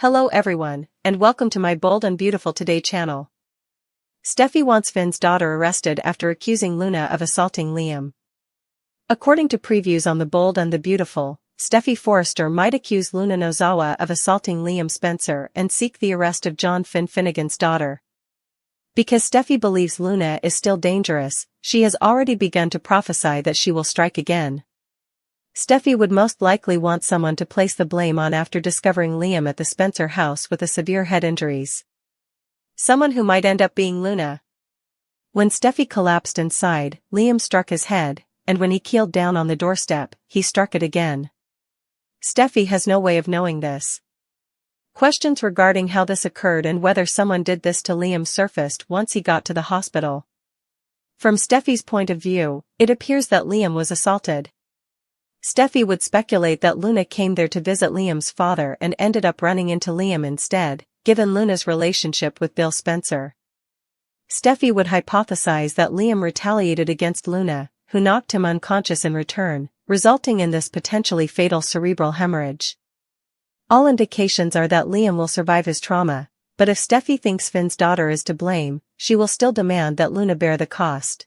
Hello everyone, and welcome to my Bold and Beautiful Today channel. Steffy wants Finn's daughter arrested after accusing Luna of assaulting Liam. According to previews on the Bold and the Beautiful, Steffy Forrester might accuse Luna Nozawa of assaulting Liam Spencer and seek the arrest of John Finn Finnegan's daughter. Because Steffy believes Luna is still dangerous, she has already begun to prophesy that she will strike again. Steffy would most likely want someone to place the blame on after discovering Liam at the Spencer house with severe head injuries. Someone who might end up being Luna. When Steffy collapsed inside, Liam struck his head, and when he keeled down on the doorstep, he struck it again. Steffy has no way of knowing this. Questions regarding how this occurred and whether someone did this to Liam surfaced once he got to the hospital. From Steffy's point of view, it appears that Liam was assaulted. Steffy would speculate that Luna came there to visit Liam's father and ended up running into Liam instead, given Luna's relationship with Bill Spencer. Steffy would hypothesize that Liam retaliated against Luna, who knocked him unconscious in return, resulting in this potentially fatal cerebral hemorrhage. All indications are that Liam will survive his trauma, but if Steffy thinks Finn's daughter is to blame, she will still demand that Luna bear the cost.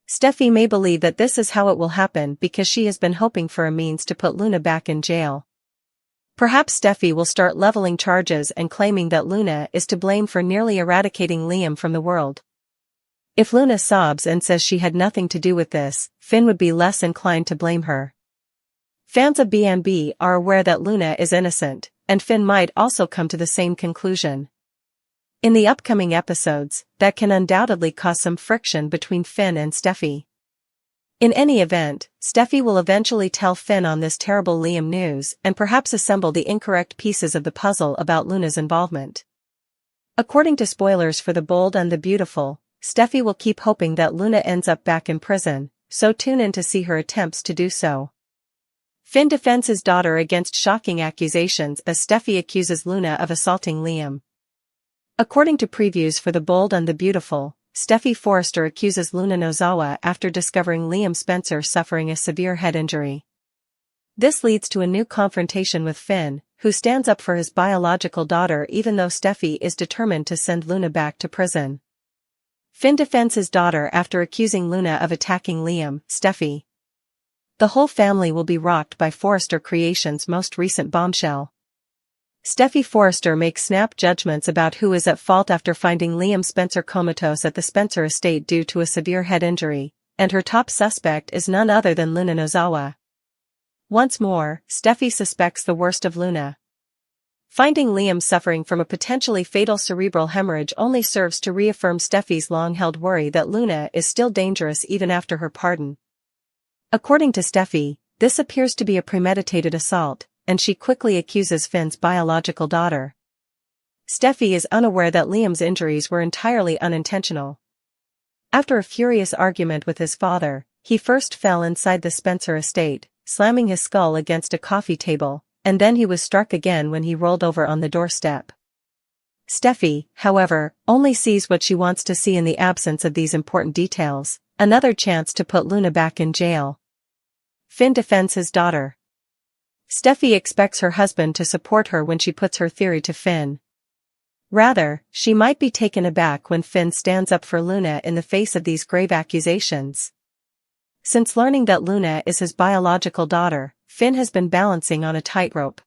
Steffy may believe that this is how it will happen because she has been hoping for a means to put Luna back in jail. Perhaps Steffy will start leveling charges and claiming that Luna is to blame for nearly eradicating Liam from the world. If Luna sobs and says she had nothing to do with this, Finn would be less inclined to blame her. Fans of B&B are aware that Luna is innocent, and Finn might also come to the same conclusion. In the upcoming episodes, that can undoubtedly cause some friction between Finn and Steffy. In any event, Steffy will eventually tell Finn on this terrible Liam news and perhaps assemble the incorrect pieces of the puzzle about Luna's involvement. According to spoilers for The Bold and the Beautiful, Steffy will keep hoping that Luna ends up back in prison, so tune in to see her attempts to do so. Finn defends his daughter against shocking accusations as Steffy accuses Luna of assaulting Liam. According to previews for The Bold and the Beautiful, Steffy Forrester accuses Luna Nozawa after discovering Liam Spencer suffering a severe head injury. This leads to a new confrontation with Finn, who stands up for his biological daughter even though Steffy is determined to send Luna back to prison. Finn defends his daughter after accusing Luna of attacking Liam, Steffy. The whole family will be rocked by Forrester Creations' most recent bombshell. Steffy Forrester makes snap judgments about who is at fault after finding Liam Spencer comatose at the Spencer estate due to a severe head injury, and her top suspect is none other than Luna Nozawa. Once more, Steffy suspects the worst of Luna. Finding Liam suffering from a potentially fatal cerebral hemorrhage only serves to reaffirm Steffy's long-held worry that Luna is still dangerous even after her pardon. According to Steffy, this appears to be a premeditated assault, and she quickly accuses Finn's biological daughter. Steffy is unaware that Liam's injuries were entirely unintentional. After a furious argument with his father, he first fell inside the Spencer estate, slamming his skull against a coffee table, and then he was struck again when he rolled over on the doorstep. Steffy, however, only sees what she wants to see in the absence of these important details, another chance to put Luna back in jail. Finn defends his daughter. Steffy expects her husband to support her when she puts her theory to Finn. Rather, she might be taken aback when Finn stands up for Luna in the face of these grave accusations. Since learning that Luna is his biological daughter, Finn has been balancing on a tightrope.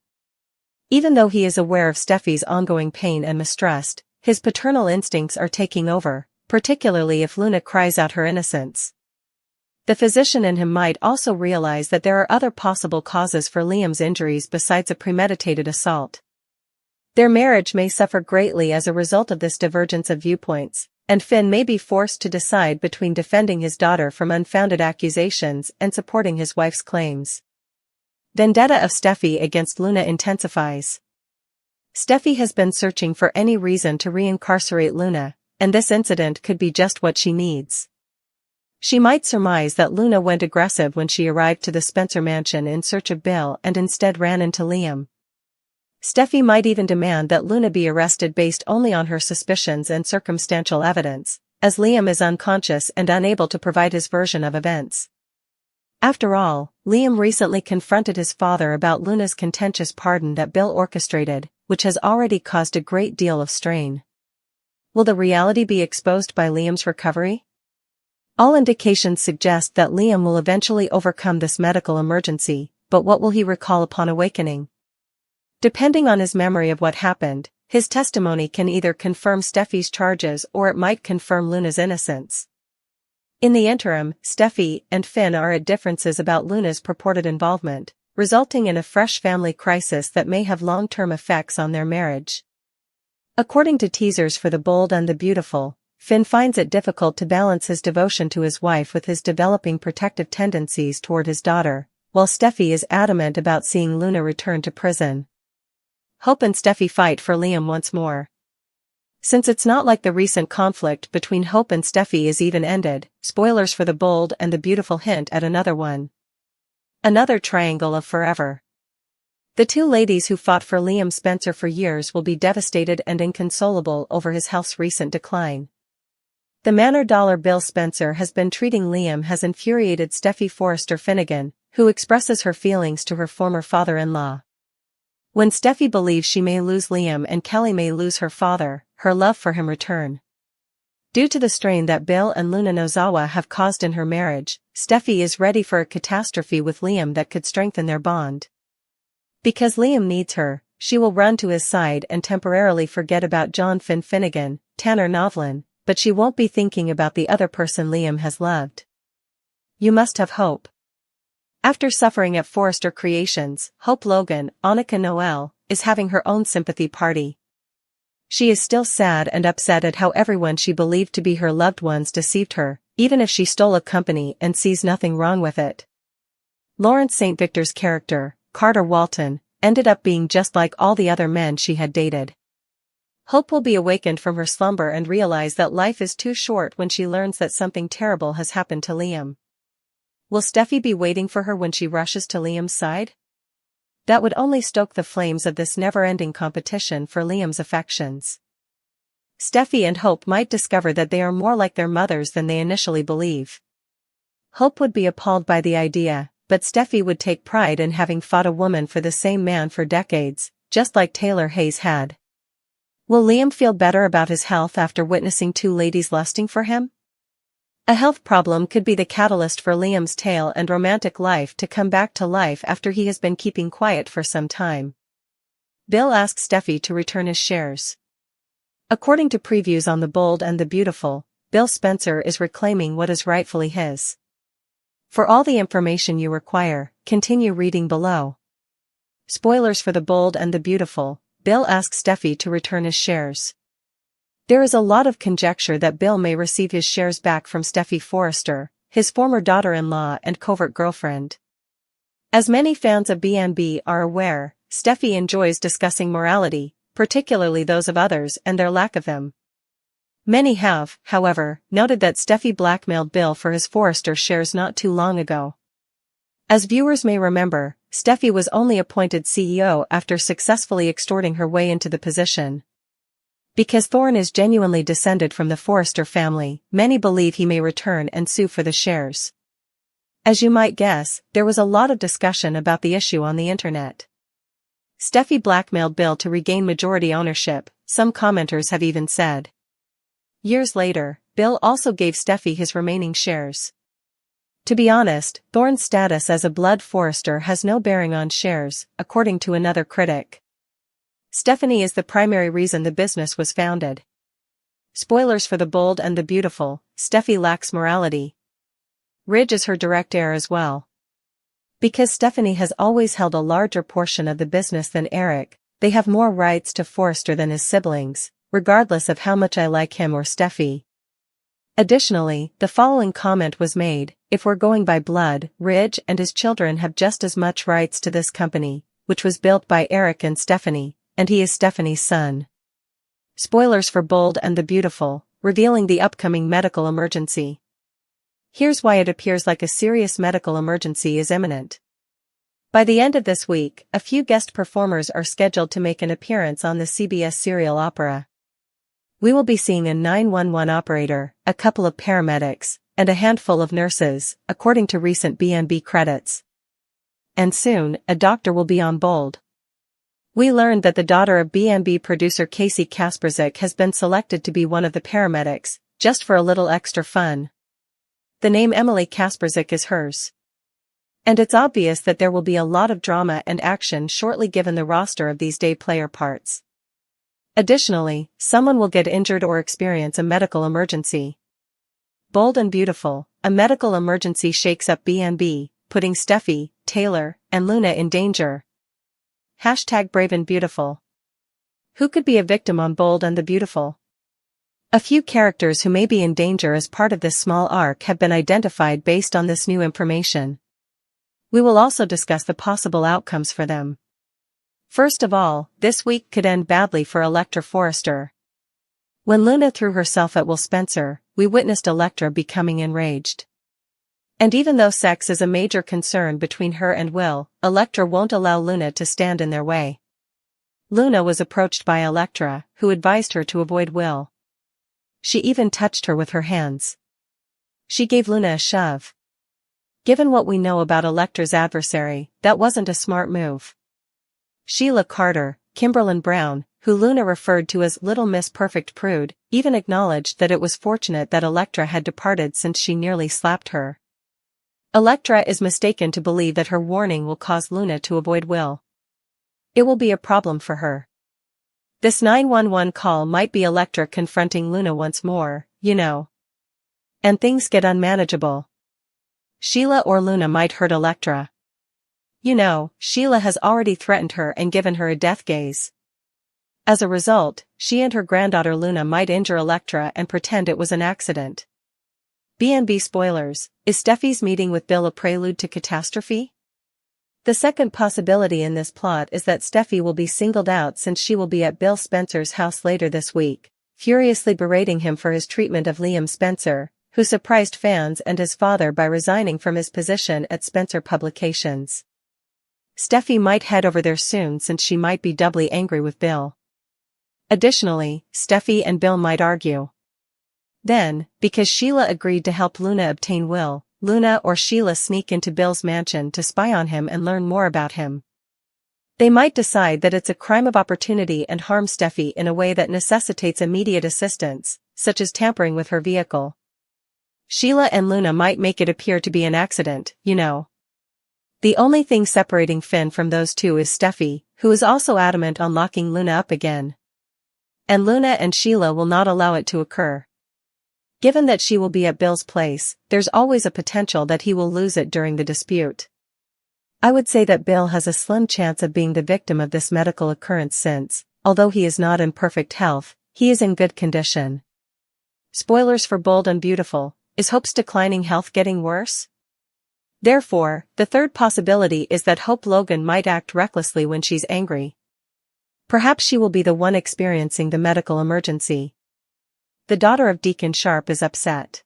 Even though he is aware of Steffy's ongoing pain and mistrust, his paternal instincts are taking over, particularly if Luna cries out her innocence. The physician in him might also realize that there are other possible causes for Liam's injuries besides a premeditated assault. Their marriage may suffer greatly as a result of this divergence of viewpoints, and Finn may be forced to decide between defending his daughter from unfounded accusations and supporting his wife's claims. Vendetta of Steffy against Luna intensifies. Steffy has been searching for any reason to reincarcerate Luna, and this incident could be just what she needs. She might surmise that Luna went aggressive when she arrived to the Spencer mansion in search of Bill and instead ran into Liam. Steffy might even demand that Luna be arrested based only on her suspicions and circumstantial evidence, as Liam is unconscious and unable to provide his version of events. After all, Liam recently confronted his father about Luna's contentious pardon that Bill orchestrated, which has already caused a great deal of strain. Will the reality be exposed by Liam's recovery? All indications suggest that Liam will eventually overcome this medical emergency, but what will he recall upon awakening? Depending on his memory of what happened, his testimony can either confirm Steffy's charges or it might confirm Luna's innocence. In the interim, Steffy and Finn are at differences about Luna's purported involvement, resulting in a fresh family crisis that may have long-term effects on their marriage. According to teasers for The Bold and the Beautiful, Finn finds it difficult to balance his devotion to his wife with his developing protective tendencies toward his daughter, while Steffy is adamant about seeing Luna return to prison. Hope and Steffy fight for Liam once more. Since it's not like the recent conflict between Hope and Steffy is even ended, spoilers for The Bold and the Beautiful hint at another one. Another triangle of forever. The two ladies who fought for Liam Spencer for years will be devastated and inconsolable over his health's recent decline. The Manor Dollar Bill Spencer has been treating Liam has infuriated Steffy Forrester Finnegan, who expresses her feelings to her former father-in-law. When Steffy believes she may lose Liam and Kelly may lose her father, her love for him return. Due to the strain that Bill and Luna Nozawa have caused in her marriage, Steffy is ready for a catastrophe with Liam that could strengthen their bond. Because Liam needs her, she will run to his side and temporarily forget about John Finn Finnegan, Tanner Novlin, but she won't be thinking about the other person Liam has loved. You must have hope. After suffering at Forrester Creations, Hope Logan, Annika Noel, is having her own sympathy party. She is still sad and upset at how everyone she believed to be her loved ones deceived her, even if she stole a company and sees nothing wrong with it. Lawrence St. Victor's character, Carter Walton, ended up being just like all the other men she had dated. Hope will be awakened from her slumber and realize that life is too short when she learns that something terrible has happened to Liam. Will Steffy be waiting for her when she rushes to Liam's side? That would only stoke the flames of this never-ending competition for Liam's affections. Steffy and Hope might discover that they are more like their mothers than they initially believe. Hope would be appalled by the idea, but Steffy would take pride in having fought a woman for the same man for decades, just like Taylor Hayes had. Will Liam feel better about his health after witnessing two ladies lusting for him? A health problem could be the catalyst for Liam's tale and romantic life to come back to life after he has been keeping quiet for some time. Bill asks Steffy to return his shares. According to previews on The Bold and the Beautiful, Bill Spencer is reclaiming what is rightfully his. For all the information you require, continue reading below. Spoilers for The Bold and the Beautiful, Bill asks Steffy to return his shares. There is a lot of conjecture that Bill may receive his shares back from Steffy Forrester, his former daughter-in-law and covert girlfriend. As many fans of B&B are aware, Steffy enjoys discussing morality, particularly those of others and their lack of them. Many have, however, noted that Steffy blackmailed Bill for his Forrester shares not too long ago. As viewers may remember, Steffy was only appointed CEO after successfully extorting her way into the position. Because Thorne is genuinely descended from the Forrester family, many believe he may return and sue for the shares. As you might guess, there was a lot of discussion about the issue on the internet. Steffy blackmailed Bill to regain majority ownership, some commenters have even said. Years later, Bill also gave Steffy his remaining shares. To be honest, Thorne's status as a blood Forrester has no bearing on shares, according to another critic. Stephanie is the primary reason the business was founded. Spoilers for The Bold and the Beautiful, Steffy lacks morality. Ridge is her direct heir as well. Because Stephanie has always held a larger portion of the business than Eric, they have more rights to Forrester than his siblings, regardless of how much I like him or Steffy. Additionally, the following comment was made: if we're going by blood, Ridge and his children have just as much rights to this company, which was built by Eric and Stephanie, and he is Stephanie's son. Spoilers for Bold and the Beautiful, revealing the upcoming medical emergency. Here's why it appears like a serious medical emergency is imminent. By the end of this week, a few guest performers are scheduled to make an appearance on the CBS serial opera. We will be seeing a 911 operator, a couple of paramedics, and a handful of nurses, according to recent B&B credits. And soon, a doctor will be on Bold. We learned that the daughter of B&B producer Casey Kasperzik has been selected to be one of the paramedics, just for a little extra fun. The name Emily Kasperzik is hers. And it's obvious that there will be a lot of drama and action shortly given the roster of these day player parts. Additionally, someone will get injured or experience a medical emergency. Bold and beautiful, a medical emergency shakes up B&B, putting Steffy, Taylor, and Luna in danger. #Brave and Beautiful. Who could be a victim on Bold and the Beautiful? A few characters who may be in danger as part of this small arc have been identified based on this new information. We will also discuss the possible outcomes for them. First of all, this week could end badly for Electra Forrester. When Luna threw herself at Will Spencer, we witnessed Electra becoming enraged. And even though sex is a major concern between her and Will, Electra won't allow Luna to stand in their way. Luna was approached by Electra, who advised her to avoid Will. She even touched her with her hands. She gave Luna a shove. Given what we know about Electra's adversary, that wasn't a smart move. Sheila Carter, Kimberlyn Brown, who Luna referred to as Little Miss Perfect Prude, even acknowledged that it was fortunate that Electra had departed since she nearly slapped her. Electra is mistaken to believe that her warning will cause Luna to avoid Will. It will be a problem for her. This 911 call might be Electra confronting Luna once more, And things get unmanageable. Sheila or Luna might hurt Electra. Sheila has already threatened her and given her a death gaze. As a result, she and her granddaughter Luna might injure Electra and pretend it was an accident. B&B spoilers, is Steffy's meeting with Bill a prelude to catastrophe? The second possibility in this plot is that Steffy will be singled out since she will be at Bill Spencer's house later this week, furiously berating him for his treatment of Liam Spencer, who surprised fans and his father by resigning from his position at Spencer Publications. Steffy might head over there soon since she might be doubly angry with Bill. Additionally, Steffy and Bill might argue. Then, because Sheila agreed to help Luna obtain Will, Luna or Sheila sneak into Bill's mansion to spy on him and learn more about him. They might decide that it's a crime of opportunity and harm Steffy in a way that necessitates immediate assistance, such as tampering with her vehicle. Sheila and Luna might make it appear to be an accident, The only thing separating Finn from those two is Steffy, who is also adamant on locking Luna up again. And Luna and Sheila will not allow it to occur. Given that she will be at Bill's place, there's always a potential that he will lose it during the dispute. I would say that Bill has a slim chance of being the victim of this medical occurrence since, although he is not in perfect health, he is in good condition. Spoilers for Bold and Beautiful, is Hope's declining health getting worse? Therefore, the third possibility is that Hope Logan might act recklessly when she's angry. Perhaps she will be the one experiencing the medical emergency. The daughter of Deacon Sharp is upset.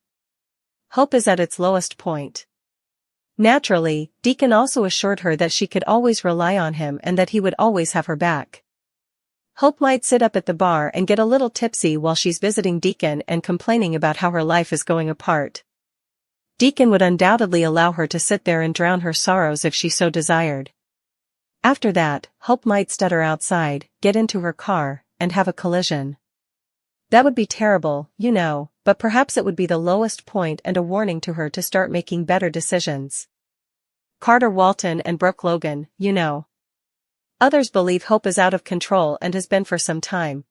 Hope is at its lowest point. Naturally, Deacon also assured her that she could always rely on him and that he would always have her back. Hope might sit up at the bar and get a little tipsy while she's visiting Deacon and complaining about how her life is going apart. Deacon would undoubtedly allow her to sit there and drown her sorrows if she so desired. After that, Hope might stutter outside, get into her car, and have a collision. That would be terrible, but perhaps it would be the lowest point and a warning to her to start making better decisions. Carter Walton and Brooke Logan, Others believe Hope is out of control and has been for some time.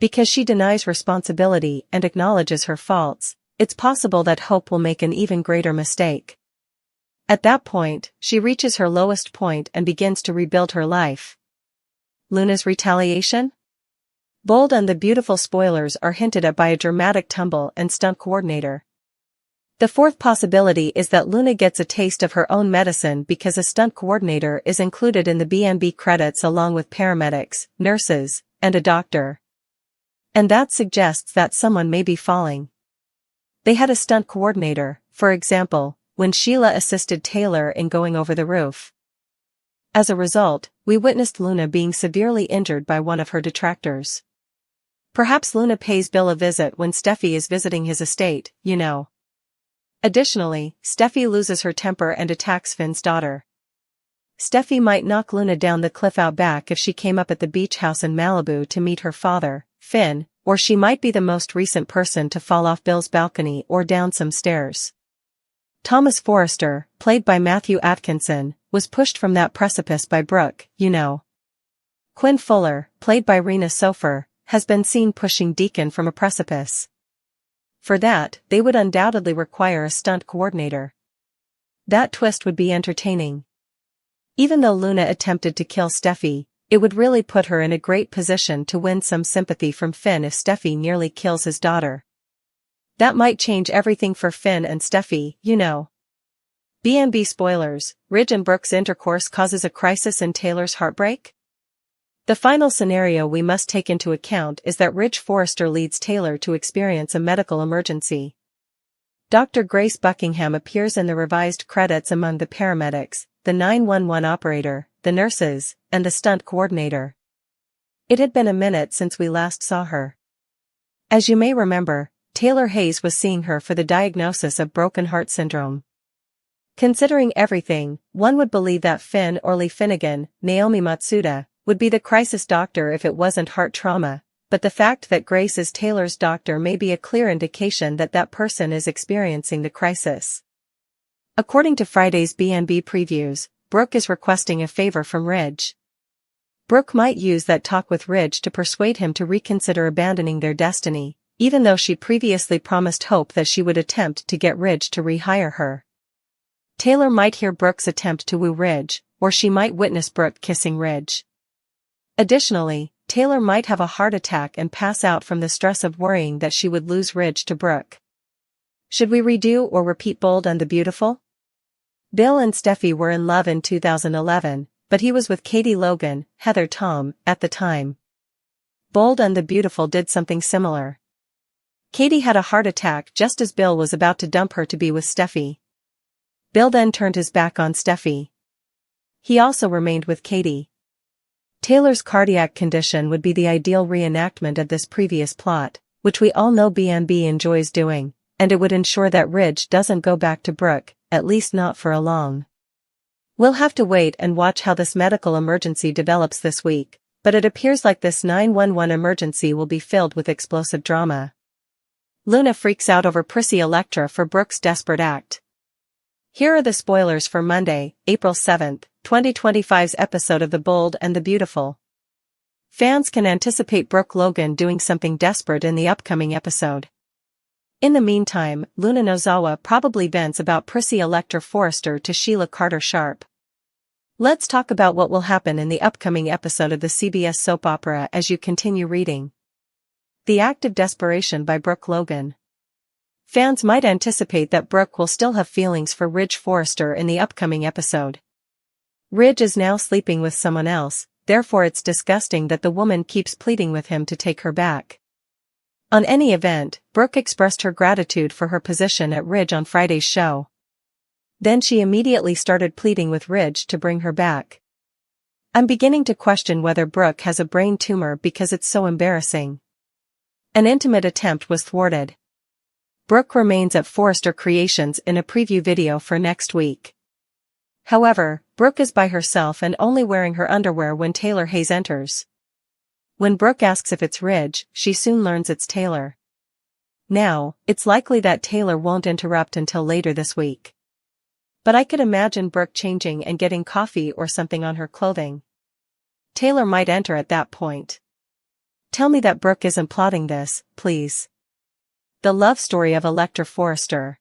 Because she denies responsibility and acknowledges her faults, it's possible that Hope will make an even greater mistake. At that point, she reaches her lowest point and begins to rebuild her life. Luna's retaliation? Bold and the Beautiful spoilers are hinted at by a dramatic tumble and stunt coordinator. The fourth possibility is that Luna gets a taste of her own medicine because a stunt coordinator is included in the B&B credits along with paramedics, nurses, and a doctor. And that suggests that someone may be falling. They had a stunt coordinator, for example, when Sheila assisted Taylor in going over the roof. As a result, we witnessed Luna being severely injured by one of her detractors. Perhaps Luna pays Bill a visit when Steffy is visiting his estate, Additionally, Steffy loses her temper and attacks Finn's daughter. Steffy might knock Luna down the cliff out back if she came up at the beach house in Malibu to meet her father, Finn, or she might be the most recent person to fall off Bill's balcony or down some stairs. Thomas Forrester, played by Matthew Atkinson, was pushed from that precipice by Brooke, you know. Quinn Fuller, played by Rena Sofer, has been seen pushing Deacon from a precipice. For that, they would undoubtedly require a stunt coordinator. That twist would be entertaining. Even though Luna attempted to kill Steffy, it would really put her in a great position to win some sympathy from Finn if Steffy nearly kills his daughter. That might change everything for Finn and Steffy, you know. B&B spoilers, Ridge and Brooke's intercourse causes a crisis in Taylor's heartbreak? The final scenario we must take into account is that Ridge Forrester leads Taylor to experience a medical emergency. Dr. Grace Buckingham appears in the revised credits among the paramedics, the 911 operator, the nurses, and the stunt coordinator. It had been a minute since we last saw her. As you may remember, Taylor Hayes was seeing her for the diagnosis of broken heart syndrome. Considering everything, one would believe that Finn or Lee Finnegan, Naomi Matsuda, would be the crisis doctor if it wasn't heart trauma, but the fact that Grace is Taylor's doctor may be a clear indication that that person is experiencing the crisis. According to Friday's B&B previews, Brooke is requesting a favor from Ridge. Brooke might use that talk with Ridge to persuade him to reconsider abandoning their destiny, even though she previously promised Hope that she would attempt to get Ridge to rehire her. Taylor might hear Brooke's attempt to woo Ridge, or she might witness Brooke kissing Ridge. Additionally, Taylor might have a heart attack and pass out from the stress of worrying that she would lose Ridge to Brooke. Should we redo or repeat Bold and the Beautiful? Bill and Steffy were in love in 2011, but he was with Katie Logan, Heather Tom, at the time. Bold and the Beautiful did something similar. Katie had a heart attack just as Bill was about to dump her to be with Steffy. Bill then turned his back on Steffy. He also remained with Katie. Taylor's cardiac condition would be the ideal reenactment of this previous plot, which we all know B&B enjoys doing, and it would ensure that Ridge doesn't go back to Brooke, at least not for a long. We'll have to wait and watch how this medical emergency develops this week, but it appears like this 911 emergency will be filled with explosive drama. Luna freaks out over prissy Elektra for Brooke's desperate act. Here are the spoilers for Monday, April 7th, 2025's episode of The Bold and the Beautiful. Fans can anticipate Brooke Logan doing something desperate in the upcoming episode. In the meantime, Luna Nozawa probably vents about prissy Elektra Forrester to Sheila Carter-Sharp. Let's talk about what will happen in the upcoming episode of the CBS soap opera as you continue reading. The Act of Desperation by Brooke Logan. Fans might anticipate that Brooke will still have feelings for Ridge Forrester in the upcoming episode. Ridge is now sleeping with someone else, therefore it's disgusting that the woman keeps pleading with him to take her back. On any event, Brooke expressed her gratitude for her position at Ridge on Friday's show. Then she immediately started pleading with Ridge to bring her back. I'm beginning to question whether Brooke has a brain tumor because it's so embarrassing. An intimate attempt was thwarted. Brooke remains at Forrester Creations in a preview video for next week. However, Brooke is by herself and only wearing her underwear when Taylor Hayes enters. When Brooke asks if it's Ridge, she soon learns it's Taylor. Now, it's likely that Taylor won't interrupt until later this week. But I could imagine Brooke changing and getting coffee or something on her clothing. Taylor might enter at that point. Tell me that Brooke isn't plotting this, please. The love story of Elektra Forrester.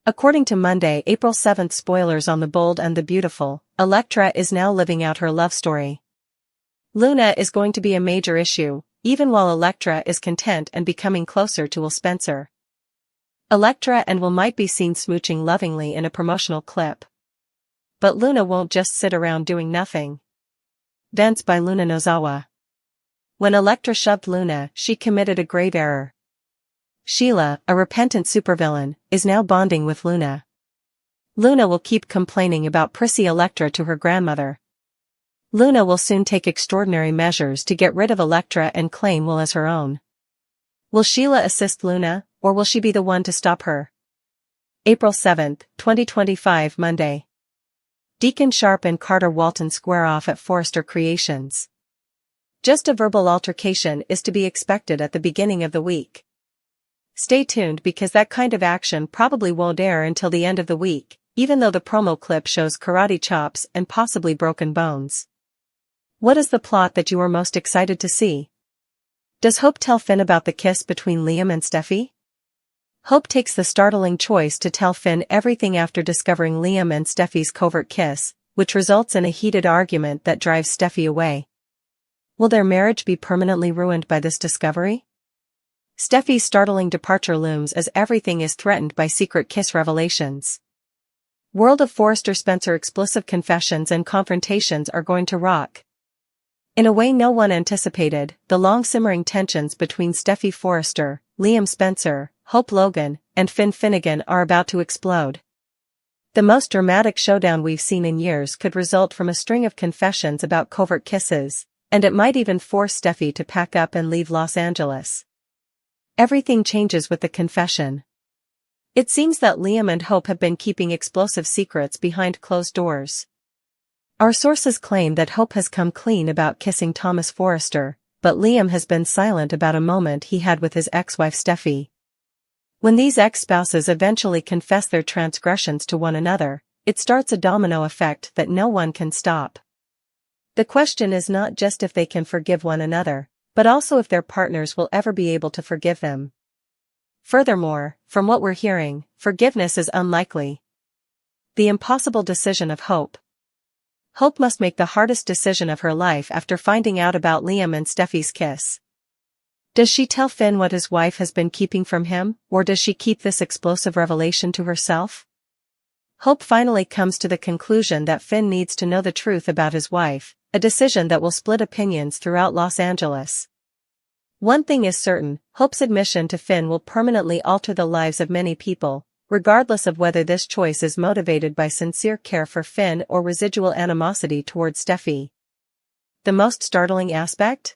According to Monday, April 7th spoilers on The Bold and the Beautiful, Elektra is now living out her love story. Luna is going to be a major issue, even while Elektra is content and becoming closer to Will Spencer. Elektra and Will might be seen smooching lovingly in a promotional clip. But Luna won't just sit around doing nothing. Vents by Luna Nozawa. When Elektra shoved Luna, she committed a grave error. Sheila, a repentant supervillain, is now bonding with Luna. Luna will keep complaining about prissy Elektra to her grandmother. Luna will soon take extraordinary measures to get rid of Elektra and claim Will as her own. Will Sheila assist Luna, or will she be the one to stop her? April 7th, 2025 Monday. Deacon Sharp and Carter Walton square off at Forrester Creations. Just a verbal altercation is to be expected at the beginning of the week. Stay tuned because that kind of action probably won't air until the end of the week, even though the promo clip shows karate chops and possibly broken bones. What is the plot that you are most excited to see? Does Hope tell Finn about the kiss between Liam and Steffy? Hope takes the startling choice to tell Finn everything after discovering Liam and Steffy's covert kiss, which results in a heated argument that drives Steffy away. Will their marriage be permanently ruined by this discovery? Steffy's startling departure looms as everything is threatened by secret kiss revelations. World of Forrester Spencer explosive confessions and confrontations are going to rock. In a way no one anticipated, the long-simmering tensions between Steffy Forrester, Liam Spencer, Hope Logan, and Finn Finnegan are about to explode. The most dramatic showdown we've seen in years could result from a string of confessions about covert kisses, and it might even force Steffy to pack up and leave Los Angeles. Everything changes with the confession. It seems that Liam and Hope have been keeping explosive secrets behind closed doors. Our sources claim that Hope has come clean about kissing Thomas Forrester, but Liam has been silent about a moment he had with his ex-wife Steffy. When these ex-spouses eventually confess their transgressions to one another, it starts a domino effect that no one can stop. The question is not just if they can forgive one another, but also if their partners will ever be able to forgive them. Furthermore, from what we're hearing, forgiveness is unlikely. The impossible decision of Hope. Hope must make the hardest decision of her life after finding out about Liam and Steffy's kiss. Does she tell Finn what his wife has been keeping from him, or does she keep this explosive revelation to herself? Hope finally comes to the conclusion that Finn needs to know the truth about his wife, a decision that will split opinions throughout Los Angeles. One thing is certain, Hope's admission to Finn will permanently alter the lives of many people, regardless of whether this choice is motivated by sincere care for Finn or residual animosity towards Steffy. The most startling aspect?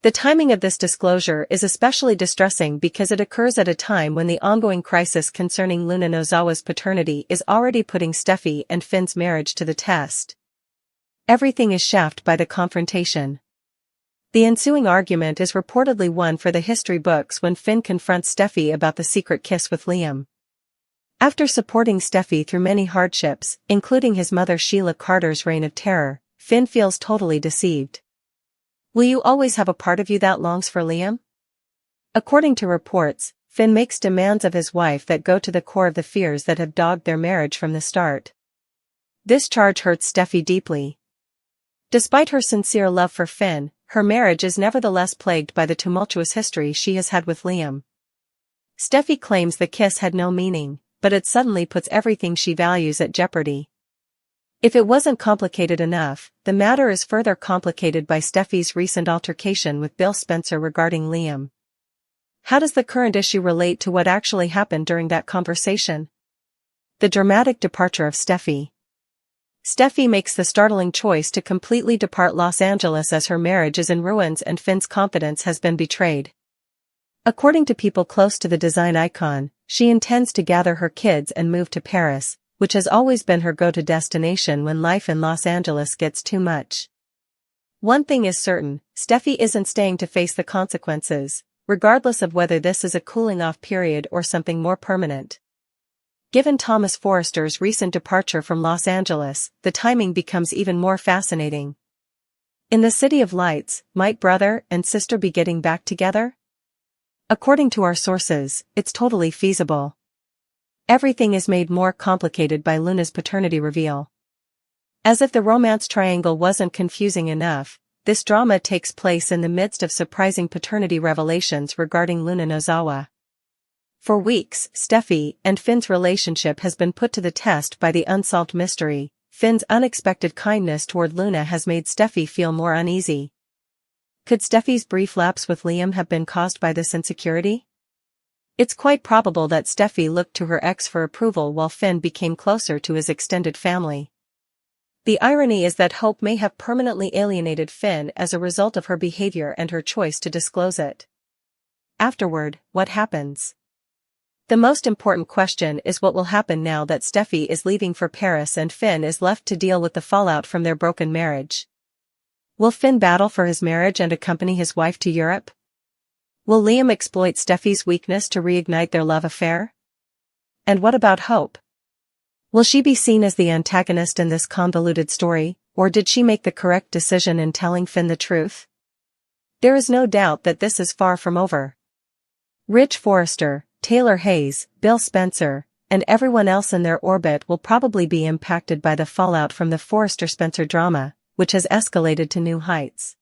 The timing of this disclosure is especially distressing because it occurs at a time when the ongoing crisis concerning Luna Nozawa's paternity is already putting Steffy and Finn's marriage to the test. Everything is shafted by the confrontation. The ensuing argument is reportedly one for the history books when Finn confronts Steffy about the secret kiss with Liam. After supporting Steffy through many hardships, including his mother Sheila Carter's reign of terror, Finn feels totally deceived. Will you always have a part of you that longs for Liam? According to reports, Finn makes demands of his wife that go to the core of the fears that have dogged their marriage from the start. This charge hurts Steffy deeply. Despite her sincere love for Finn, her marriage is nevertheless plagued by the tumultuous history she has had with Liam. Steffy claims the kiss had no meaning, but it suddenly puts everything she values at jeopardy. If it wasn't complicated enough, the matter is further complicated by Steffy's recent altercation with Bill Spencer regarding Liam. How does the current issue relate to what actually happened during that conversation? The dramatic departure of Steffy. Steffy makes the startling choice to completely depart Los Angeles as her marriage is in ruins and Finn's confidence has been betrayed. According to people close to the design icon, she intends to gather her kids and move to Paris, which has always been her go-to destination when life in Los Angeles gets too much. One thing is certain, Steffy isn't staying to face the consequences, regardless of whether this is a cooling-off period or something more permanent. Given Thomas Forrester's recent departure from Los Angeles, the timing becomes even more fascinating. In the City of Lights, might brother and sister be getting back together? According to our sources, it's totally feasible. Everything is made more complicated by Luna's paternity reveal. As if the romance triangle wasn't confusing enough, this drama takes place in the midst of surprising paternity revelations regarding Luna Nozawa. For weeks, Steffy and Finn's relationship has been put to the test by the unsolved mystery. Finn's unexpected kindness toward Luna has made Steffy feel more uneasy. Could Steffy's brief lapse with Liam have been caused by this insecurity? It's quite probable that Steffy looked to her ex for approval while Finn became closer to his extended family. The irony is that Hope may have permanently alienated Finn as a result of her behavior and her choice to disclose it. Afterward, what happens? The most important question is what will happen now that Steffy is leaving for Paris and Finn is left to deal with the fallout from their broken marriage. Will Finn battle for his marriage and accompany his wife to Europe? Will Liam exploit Steffy's weakness to reignite their love affair? And what about Hope? Will she be seen as the antagonist in this convoluted story, or did she make the correct decision in telling Finn the truth? There is no doubt that this is far from over. Rich Forrester, Taylor Hayes, Bill Spencer, and everyone else in their orbit will probably be impacted by the fallout from the Forrester-Spencer drama, which has escalated to new heights.